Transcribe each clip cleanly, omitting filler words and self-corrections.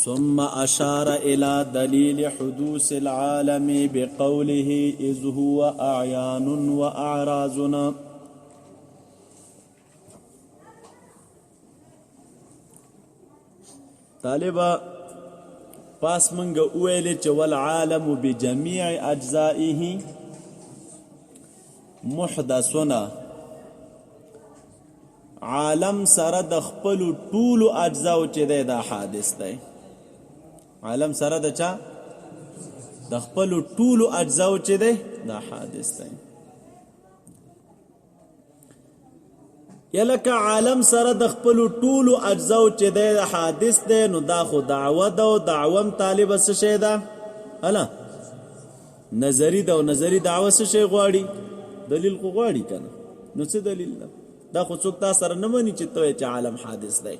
ثم اشار الى دليل حدوث العالم بقوله اذ هو اعيان واعراضنا. طالبا پاس منگا اویلی چه والعالم بجمیع اجزائه محدثنا، عالم سره د خپل ټول اجزاو چې دا حادث دی. عالم سره د چا د خپل ټول اجزاو چې دا حادث دی. یلکه عالم سره د خپل ټول اجزاو چې دا حادث دی، نو دا خو دعوه ده او دعوم طالب څه شی ده؟ الا نظری ده او نظری دعوه څه شی غواړي؟ دلیل خو غواړي کنه. نو څه دلیل ده؟ دا خو څوک تا سره نه مني چې ته چې عالم حادث دی.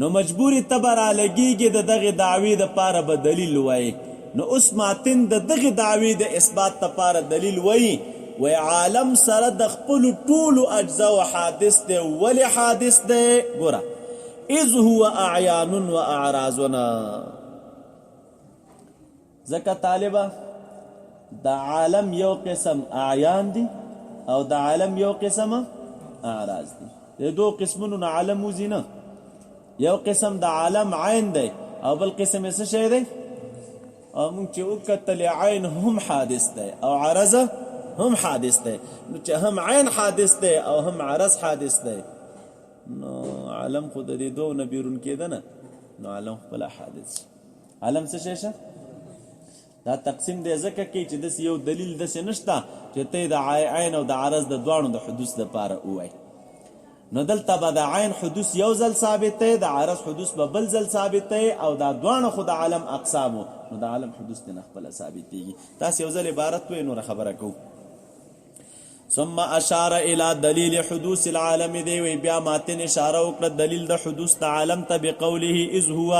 نو مجبوری تبر لګیږي د دغه دعوی د پاره به دلیل وایي. نو اوس ماتن د دغه دعوی د اثبات لپاره دلیل وایي، وی عالم سره د خپل ټول اجزا حادث دی. ولی حادث دی؟ ګوره، اذ هو اعیان و اعراضنا. ځکه طالبه د عالم یو قسم اعیان دی او د عالم یو قسم اعراض دی. د دو قسمونو عالم وزي نه. یو قسم د عالم عین دی او بل قسم څه شی دی؟ او موږ چې وکتل عین هم حادث دی او عرض هم حادث دی. نو چې هم عین حادث دی او هم عرض حادث دی، نو عالم خود د دې دوه نه بیرون کېده نه، نو عالم خپل حادث. عالم څه شی شه؟ دا تقسیم دی ځکه کې چې داسې یو دلیل داسې نشته چې ته د عین او د عرض د دواړو د حدوث لپاره ووایي. نو دلته به د عین حدوث یو ځل ثابت دی، د عرض حدوث به بل ځل ثابت دی، او دا دواړه خو د عالم اقسامو، نو د عالم حدوث نه خپله ثابتېږي. تاسې یو ځل عبارت وایي نوره خبره کوو. ثم اشار الى دلیل حدوث العالم دی، وی بیا ماتن اشاره وکړه دلیل د حدوث د عالم ته بقوله اذ هو.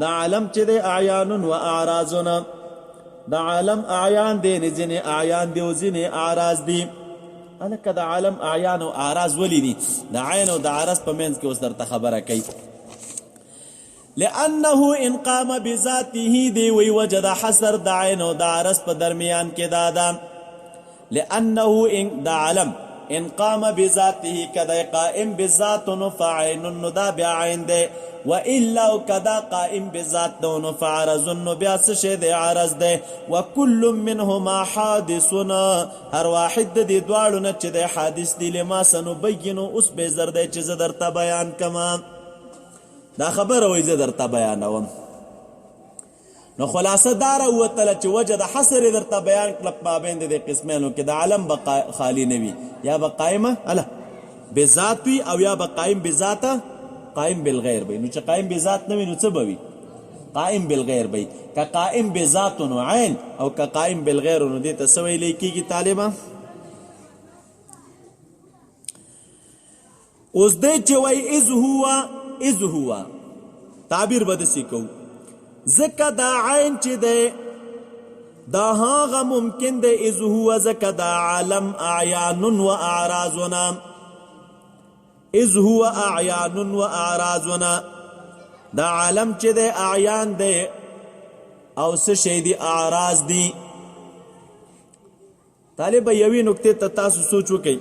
د عالم چې دی اعیان و اعراضنا، د عالم اعیان دی، ځینې اعیان دی او ځینې اعراض دی. هلکه د عالم اعیان او اعراض ولی دي؟ د عین او د عرض په منځ کې اوس درته خبره کوي. لانه ان قام بذاته دی، وی وجد حصر د عین او د عرض په درمیان کې دا ده. لانه ان د عالم ان قام بذاته کدا قائم بذات فعین نو دا بیا عین دی، و الا کدا قائم بذات دون فعرض نو بیا څه شی دی؟ عرض دی. وکل منهما حادثنا، هر واحد د دې دواړو نه چې دی حادث دی. لما سنبینو، اوس به زر دی چې زه درته بیان کما. دا خبره وایي زه درته بیانوم. نو خلاصه داره وتله چې وجه د حصر درته بیان کړه په مابین د قسمینو کې. د عالم به خالی نه وي، یا به قائمه اله بذات وي او یا به قائم بذاته قائم بالغیر وي. نو چې قائم بذات نه وي نو څه به وي؟ قائم بالغیر وي. که قائم بذات نو عین، او که قائم بالغیر نو دې ته څه ویلی کېږي طالبه؟ اوس دی چې وایي اذ هو تعبیر به داسې کوو، ځکه دا عین چې دی دا هغه ممکن دی اذ هو، ځکه دا عالم اعیان و اعراضنا. اذ هو اعیان و اعراضنا، دا عالم چې دی اعیان دی او څه شی دی؟ اعراض دی. طالب یوې نکتې ته تاسو سوچ وکئ.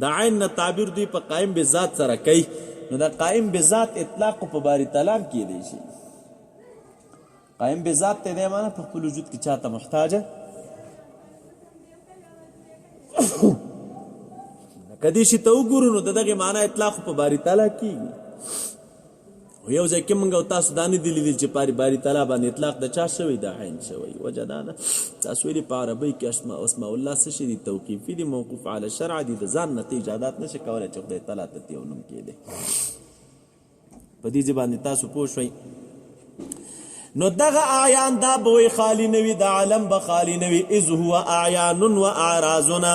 د عین نه تعبیر دوی په قائم بذات سره کوي، نو دا قائم بذات اطلاق په باری تعالی کې دی شي. قائم بذات ته دی معنا په خپل وجود کې چاته محتاجه کدی شي ته وګورو، نو دغه معنا اطلاق په باری تعالی کېږي. یو ځای کې موږ تاسو دا نه دي لیدلي چې باری تعالی باندې اطلاق د چا شوی؟ د عین شوی. وجه دا ده تاسو ویلي په عربۍ کې اسماء الله څه شي دي؟ توقیفي دي، موقوف علی شرع دي. د ځان نه ته ایجادات نشي کولی چې خدای تعالی ته یو نوم کېدی. په دې ځای باندې تاسو پوه شئ. نو دغه اعیان دا به خالی نوي، د عالم به خالی نوي. اذ هو اعیان و اعراضنا،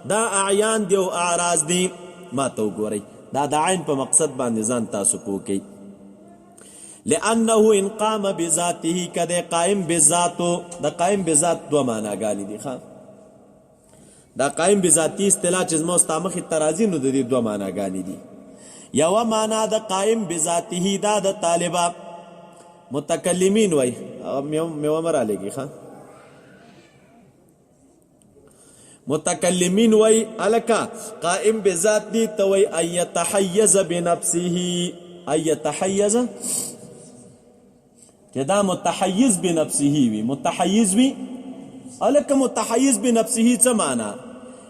دا اعیان دی او اعراض دی. ما ته وګورئ، دا د عین په مقصد باندې ځان تاسو پوه کئ. لانه ان قام بذاته، کده قائم بذاتو. د قائم بذات دو معناګانې دي. دا قائم بذاتی اصطلاح چې زما استامخ ترازی نو د دې دوه معناګانې دي. یو معنا د قائم بذاته دا د طالبہ متکلمین وای میو مرا لګي ښا متکلمین وای الکا قائم بذات دی توي ايتحيز بنفسه ايتحيز کدا متحيز بنفسه وی متحيز وی الکا متحيز بنفسه څه معنا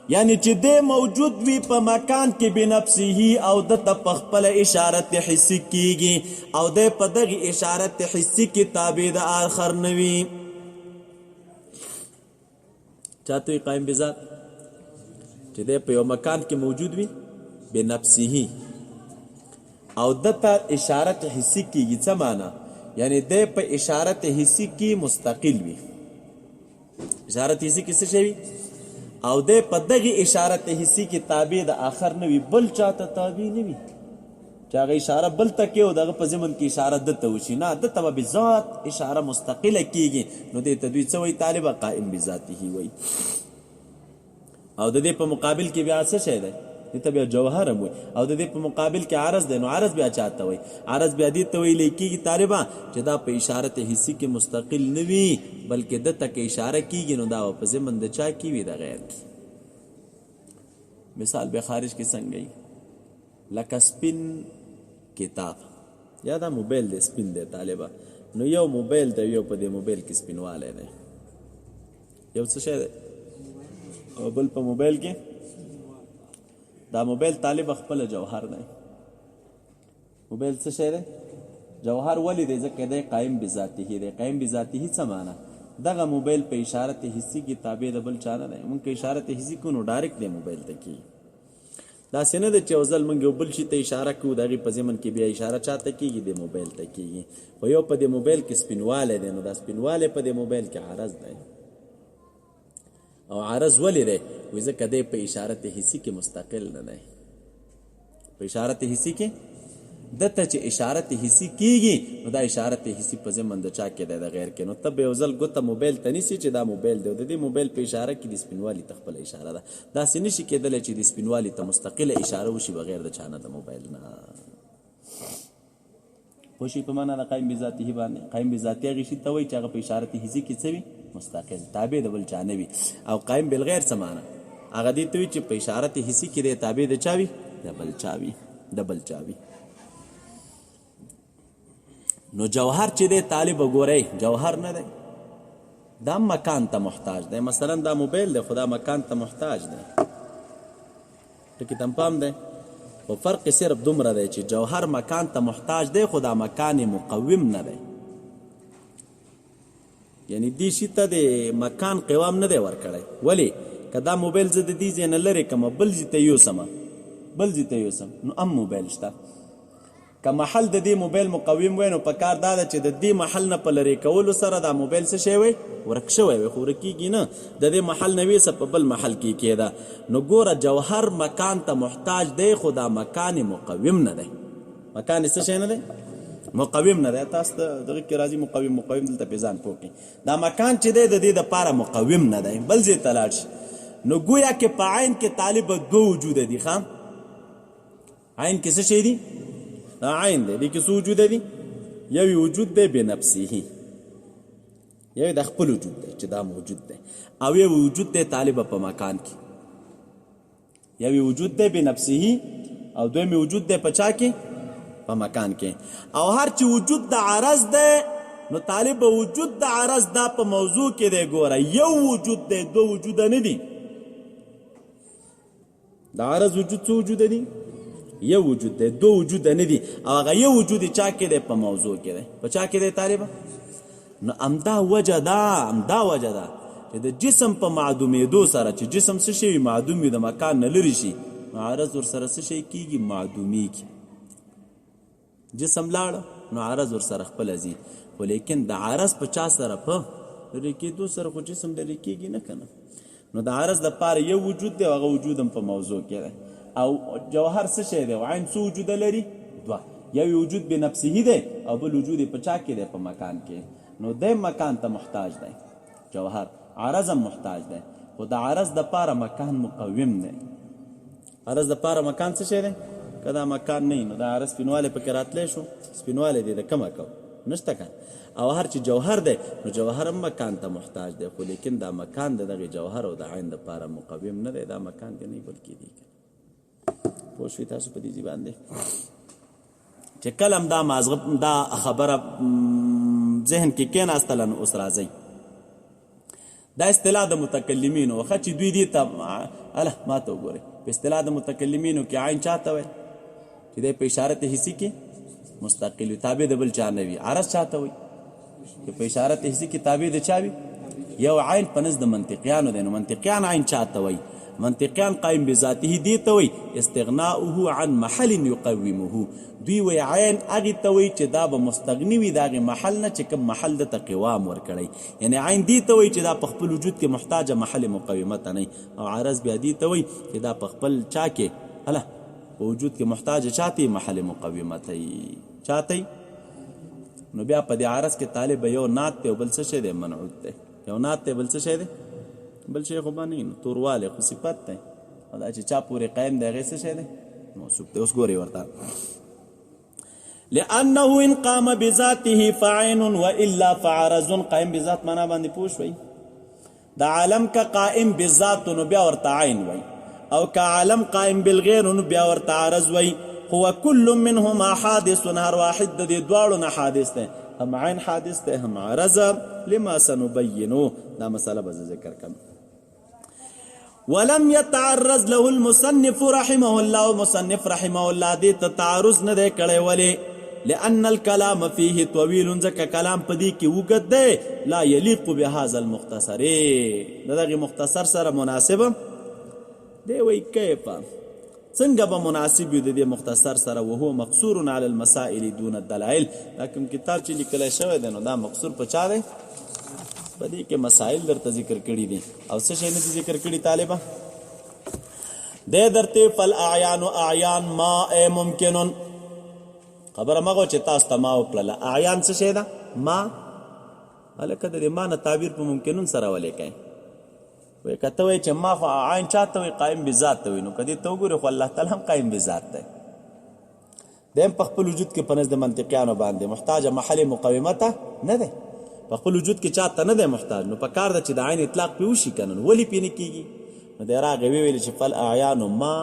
یعنی چې د موجود وی په مکان کې بنفسه او د تخپل اشارت حسی کیږي او د په دغه اشارت حسی کې تابع د اخر نوي چاته قائم بذات چې د په یو مکان کې موجود وي بنفسه او د ته اشارت حسی کیږي څه معنا یعنی د په اشارت حسی کې مستقل وي اشارت حسی کې څه شي او د په دغه اشارت حسی کې تابع د اخر نه وي بل چاته تابع نه وي چې هغه اشاره بل ته کې او دغه په ضمن کې اشاره د ته وشي نه د ته به ذات اشاره مستقله کیږي نو د تدوی څه وي طالبه قائم بذاته وي او د دې په مقابل کې بیا څه شی دی د ته بیا جوهر هم وي او د دې په مقابل کې عرض دی نو عرض بیا چاته وي عرض بیا دې ته ویل کېږي طالبه چې دا په اشارت حسی کې مستقل نه وي بلکې د ته کې اشاره کېږي نو دا په ضمن د چا کې وي د غیر کې مثال به خارج کې څنګه وي لکه سپین کتاب یا دا موبایل دی سپین دی طالبه نو یو موبایل دی یو په دې موبایل کې سپینوالی دی یو څه شی دی او بل په موبایل کې دا موبایل طالب خپل جوهر دی موبایل څه شی دی جوهر ولی دی ځکه دی قائم بذاته دی قائم بذاته څه معنا دغه موبایل په اشارت حسی کې تابع د بل چا نه دی مونږ اشارت حسی کو نو ډایرکټ دی موبایل ته کی دا سینه د چوزل مونږ بل شي ته اشاره کو دغه په ځمن کې بیا اشاره چاته کیږي د موبایل ته کیږي خو یو په د موبایل کې سپینواله دی نو دا سپینواله په د موبایل کې عرض دی او عرض ولی دی وې ځکه دی په اشارت حسی کې مستقل نه دی په اشارت حسی کې دته چې اشارت حسی کیږي نو دا اشارت حسی په ضمن د چا کې دی د غیر کې نو تب یو ځل ګوته موبایل ته نیسي چې دا موبایل دی د دې موبایل په اشاره کې د سپینوالي تخپل اشاره ده دا سني شي کېدل چې د سپینوالي ته مستقله اشاره وشي بغیر د چانه د موبایل نه خوشي په معنا د قائم بذاته باندې قائم بذاته غشي ته وایي چې هغه په اشارت حسی کې څه وي مستقل تابع د بل چانه وي او قائم بالغیر څه معنا هغه دې ته وي چې په اشارت حسی کې د تابع د چا وي د بل چا وي د بل چا وي نو جوهر چې دی طالب وګورئ جوهر نه دی دا مکان ته محتاج دی مثلا دا موبایل دی خو دا مکان ته محتاج دی ټکي تم پام دی خو فرق صرف دومره دی چې جوهر مکان ته محتاج دی خو دا مکان مقوم نه دی یعنی دی شي ته د مکان قوام نه دی ورکړی ولی که دا موبایل زه د دې ځای نه لرې کړم بل ځای ته یوسم نو موبایل شته که محل د دې موبایل مقوم وای نو په کار دا ده چې د دې محل نه په لرې کولو سره دا موبایل څه شی وای ورک شوی وای خو ورکېږي نه د دې محل نه ویسه په بل محل کې کېده نو ګوره جوهر مکان ته محتاج دی خو دا مکان مقوم نه دی مکان څه شی نه دی مقوم نه دی تاسو ته دغه کې راځي مقوم دلته په ځان پوکي دا مکان چې دی د دې دپاره مقوم نه دی بل ځای ته لاړ شي نو گویا کې په عین کې طالب دو وجود دي ښه عین کې څه شی دی دا عین دی دې کې څه وجود دي یو وجود دی بنفسه یو د خپل وجود دی چې دا موجود دی او یو وجود دی طالب په مکان کې یو وجود دی بنفسه او دویم وجود دی په چا کې په مکان کې او هر چې وجود د عرض دی نو طالب وجود د عرض دا په موضوع کې دی ګوره یو وجود دی دو وجود نه دي د عرض وجود څه وجود دي یو وجود دی دو وجود نه دي او هغه یو وجود چا کې دی په موضوع کې دی په چا کې دی طالب نو امدا وجه ده چې د جسم په معدومېدو سره چې جسم څه شي معدوم وي د مکان نه لري شي عرض ورسره څه شي کېږي معدومېږي جسم لاړ نو عرض ورسره خپله ځي خو لیکن د عرض په چا سره په لرې کېدو سره خو جسم لرې کېږي نه که نه نو د عرض دپاره یو وجود دی او هغه وجود هم په موضوع کې دی او جوهر څه شی دی عین څو وجوده لري دوه یو وجود بنفسه دی او بل وجود په چا کې دی په مکان کې نو د مکان ته محتاج دی جوهر عرض هم محتاج دی خو د عرض دپاره مکان مقوم دی عرض دپاره مکان څه شی دی که دا مکان نه نو دا عرض سپینوالی پکې راتلی شو سپینوالی دی د کمه کو نشته که او هر چې جوهر دی نو جوهر هم مکان ته محتاج دی خو لیکن دا مکان د دغې جوهر او د عین دپاره مقوم نه دی دا مکان که نه بلکې دی پوه شوي تاسو په دې ځي باندې چې کله هم دا مازغه دا خبره ذهن کې کېناستله نو اوس راځئ دا اصطلاح د متکلمینو ښه چې دوی دې ته اله ما ته وګورئ په اصطلاح د متکلمینو کې عین چاته وایي چې دی په اشارت حسي کې مستقل وي تابع د بل چا نه وي عرض چاته وایي چې په اشارت حسي کې تابع د چا وي یو عین په نزد د منطقیانو دی نو منطقیان عین چاته وایي منطقیان قائم بذاته دی ته وایي استغناؤه عن محل یقومه دوی وایي عین هغې ته وایي چې دا به مستغني وي د هغې محل نه چې کوم محل دته قوام ورکړی یعنی عین دې ته وایي چې دا په خپل وجود کې محتاجه محل مقومه ته نه او عرض بیا دې ته وایي چې دا په خپل چا کې هله په وجود کې محتاجه چاته محل مقومه ته چاته نو بیا په دې عرض کې طالب یو نعت دی او بل څه شی دی منعوت دی یو نعت دی بل څه شی دی بل شی خو به نه نو توروالی خو صفت دی او دا چې چا پورې قایم دی هغې څه شی دی موصوف دی اوس ګورئ ورته لأنه ان قام بذاته فعين وإلا فعرض قائم بذات معنا باندې پوه شوئ د عالم کا قائم بذات نو بیا ورته عین وایي او که عالم قائم بالغیر نو بیا ورته عرض وایي هو كل منهما حادث هر واحد د دې دواړو نه حادث دی هم عین حادث دی هم عرض لما سنبینو دا مسله به ذکر کوم ولم يتعرض له المصنف رحمه الله مصنف رحمه الله دې ته تعرض نه دی کړی ولې لأن الكلام فيه طويل ځکه کلام په دې کې اوږد دی لا يليق بهذا المختصر د دغې مختصر سره مناسب دی وایي کیف څنګه به مناسب وي د دې مختصر سره وهو مقصور على المسائل دون الدلائل دا کوم کتاب چې لیکلی شوی دی نو دا مقصور په چا دی په دې کې مسائل درته ذکر کړي دي او څه شی نه دي ذکر کړي طالبه دې درته فالاعیان اعیان ما ممکن خبره مغو چې تاسو ته ما وکړله اعیان څه شی ده ما هلکه د دې ما نه تعبیر په ممکنون سره ولیکئ وایي که ته وایي چې ما خو عین چاته وایي قایم بذات ته وایي نو که دې ته وګورې خو الله تعالی هم قایم بذات دی دی هم په خپل وجود کې په نزد منطقیانو باندې محتاجه محل مقومه ته نه دی په خپل وجود کې چاته نه دی محتاج نو په کار ده چې د عین اطلاق پې وشي که نه نو ولې پې نه کېږي نو دی راغې وویلې چې فالاعیانو ما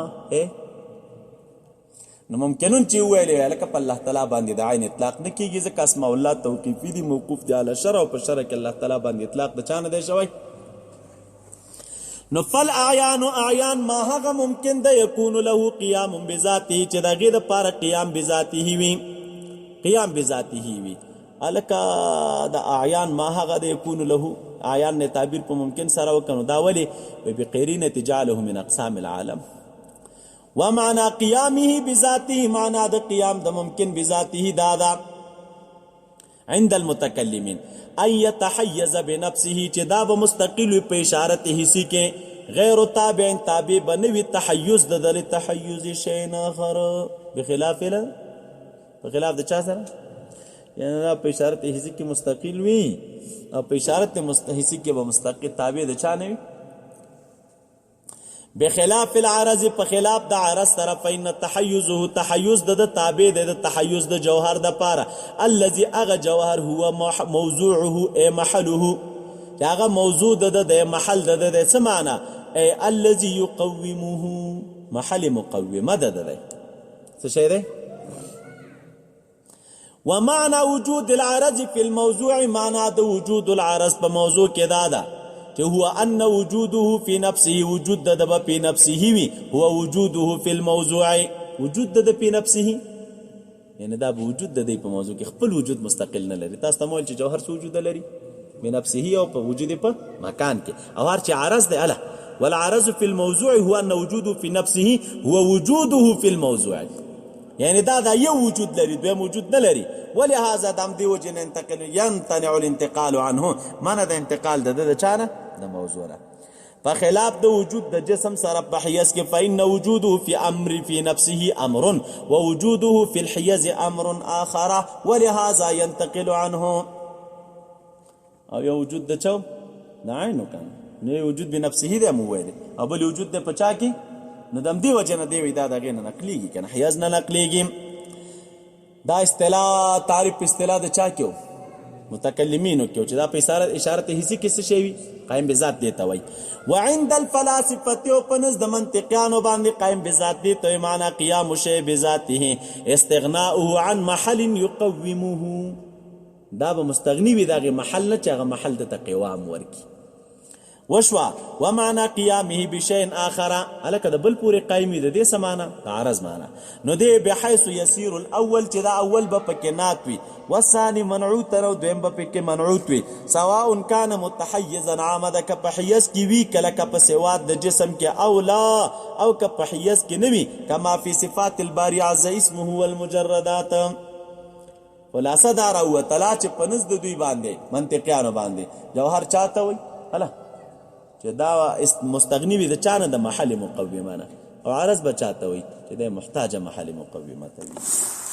نو ممکنون چې وویلې هلکه په الله تعالی باندې د عین اطلاق نه کېږي ځکه اسماء الله توقیفي دي موقوف دي علی شرع او په شرع کې الله تعالی باندې اطلاق د چا نه دی شوی نو فالاعیان اعیان ما هغه ممکن ده یکون له قیام بذاته چې د هغې دپاره قیام بذاته وي قیام بذاته وي هلکه د اعیان ما هغه ده یکون له اعیان نه تعبیر په ممکن سره وکړو دا ولې بقرینه جعله من اقسام العالم ومعنى قیامه بذاته معنا د قیام د ممکن بذاته دادا عند المتکلمین ان يتحيز بنفسه چې دا به مستقل په اشارت حسی کې غیر تابع تابع بنوي تحيز د دل تحيز شی نه غر بخلاف د چا سره یعنی دا په اشارت حسی کې مستقل وي او په اشارت حسی کې به مستقل تابع د چا نه وي بخلاف العرض په خلاف د عرض طرف ان تحيزه تحيز د تابع د تحيز د جوهر د پاره الذي اغه جوهر هو موضوعه اي محله هغه موضوع د محل د څه معنا اي الذي يقومه محل مقومه د څه شی ده ومعنى وجود العرض في الموضوع معنى د وجود العرض په موضوع کې دا چې هو ان وجوده في نفسه وجود د په نفسه وي هو وجوده في الموضوع وجود د په نفسه یعنی دا وجود د په موضوع کې خپل وجود مستقل نه لري تاسو ته مول چې جوهر څه وجود لري بنفسه او په وجود په مکان کې او هر چې عرض دی اله والعرض في الموضوع هو ان وجوده في نفسه هو وجوده في الموضوع یعنی دا یو وجود لري دوی موجود نه لري ولهذا دم دی وجه انتقال يمتنع الانتقال عنه معنی د انتقال د چانه د موضوع نه په خلاف د وجود د جسم سره په حیز کې فإن وجوده في امر في نفسه امر ووجوده في الحيز امر آخر ولهذا ينتقل عنه او یو وجود د چو د عینو کنه نه وجود بنفسه دی مو ویل او بل وجود د پچا کې نو دم دی وجه نه دی وی دا دغه نه نقلیږي کنه حیز نه نقلیږي. دا اصطلاح تعریف اصطلاح د چا کېو متکلمینو کېو چې دا په اشارت حسی کې څه شی وي قائم بذات دیتا وای. وعند الفلاسفه او پنځ د منطقيانو باندې قائم بذات دی ته معنا قیام شی بذاته استغناؤه عن محل يقومه، دا به مستغنی وي دغه محل نه چې هغه محل ته قوام ورکی. وشوا ومعنى قيامه بشيء آخر الک د بل پورې قائمي د دې سمانا عرض معنا نو دې بحيث يسير الاول چې دا اول به پکې نات وي والثاني منعوت او دویم به پکې منعوت وي سواء كان متحيزا عامد ک په حیز کې وی کله ک په سواد د جسم کې او لا او ک په حیز کې نوي کما فی صفات الباری عز اسمه والمجردات. خلاصه دار او تعالی چې پنځ د دوی باندې منطقيانو باندې جوهر چاته وي هلا چې دا مستغنی وي د چانه د محل مقومانه او عرض بچاته وي چې د محتاج محل مقومه ته وي.